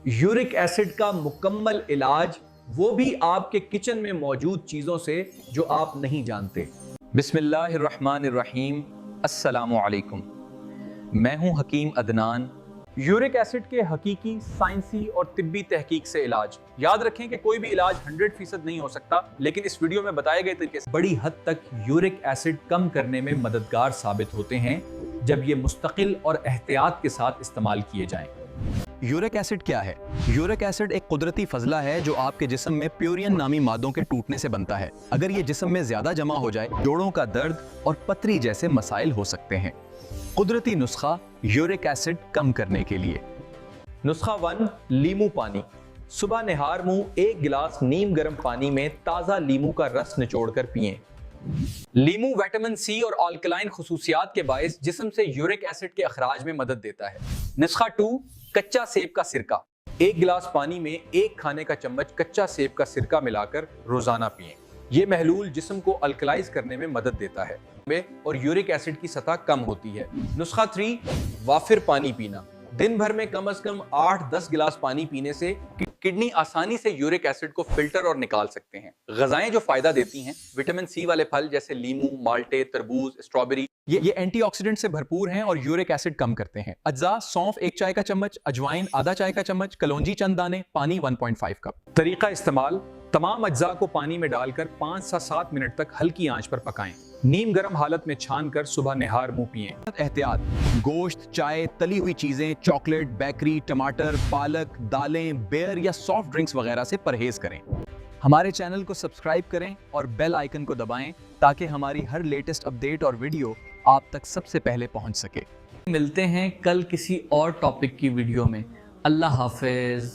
Uric acid का मुकम्मल इलाज, वो भी आपके किचन में मौजूद चीज़ों से जो आप नहीं जानते। बिस्मिल्लाहिर्रहमानिर्रहीम, अस्सलामु अलैकुम। मैं हूं हकीम अदनान। यूरिक एसिड के हकीकी साइंसी और तिब्बी तहकीक से इलाज। याद रखें कि कोई भी इलाज 100% नहीं हो सकता, लेकिन इस वीडियो में बताए गए तरीके से बड़ी हद तक यूरिक एसिड कम करने में मददगार साबित होते हैं जब ये मुस्तकिल और एहतियात के साथ इस्तेमाल किए जाएं। यूरिक एसिड क्या है? यूरिक एसिड एक कुदरती फजला है जो आपके जिस्म में प्यूरिन नामी मादों के टूटने से बनता है। अगर ये जिस्म में ज्यादा जमा हो जाए, जोड़ों का दर्द और पथरी जैसे मसाइल हो सकते हैं। कुदरती नुस्खा यूरिक एसिड कम करने के लिए। नुस्खा 1, लीमू पानी। सुबह निहार मुंह 1 गिलास नीम गर्म पानी में ताज़ा लीमू का रस निचोड़कर पिएं। लीमू विटामिन सी और अल्कलाइन खुसूसियात के बायस जिस्म से यूरिक एसिड के अखराज में मदद देता है। नुस्खा 2, कच्चा सेब का सिरका। 1 गिलास पानी में 1 खाने का चम्मच कच्चा सेब का सिरका मिलाकर रोजाना पिएं। ये महलूल जिस्म को अल्कलाइज करने में मदद देता है और यूरिक एसिड की सतह कम होती है। नुस्खा 3, वाफिर पानी पीना। दिन भर में कम से कम 8-10 गिलास पानी पीने से किडनी आसानी से यूरिक एसिड को फिल्टर और निकाल सकते हैं। ग़िज़ाएं जो फायदा देती हैं, विटामिन सी वाले फल जैसे लीमू, माल्टे, तरबूज, स्ट्रॉबेरी, ये एंटीऑक्सीडेंट से भरपूर हैं और यूरिक एसिड कम करते हैं। अज्जा: सौंफ 1 चाय का चम्मच, अजवाइन आधा चाय का चम्मच, कलौंजी चंद दाने, पानी 1.5 कप। तरीका इस्तेमाल: तमाम अज्जा को पानी में डालकर 5 से 7 मिनट तक हल्की आंच पर पकाएं। नीम गर्म हालत में छानकर सुबह निहार मुंह पिएं। एहतियात: गोश्त, चाय, तली हुई चीजें, चॉकलेट, बेकरी, टमाटर, पालक, दालें, बेर या सॉफ्ट ड्रिंक्स वगैरह से परहेज करें। हमारे चैनल को सब्सक्राइब करें और बेल आइकन को दबाएं ताकि हमारी हर लेटेस्ट अपडेट और वीडियो आप तक सबसे पहले पहुंच सके। मिलते हैं कल किसी और टॉपिक की वीडियो में। अल्लाह हाफिज।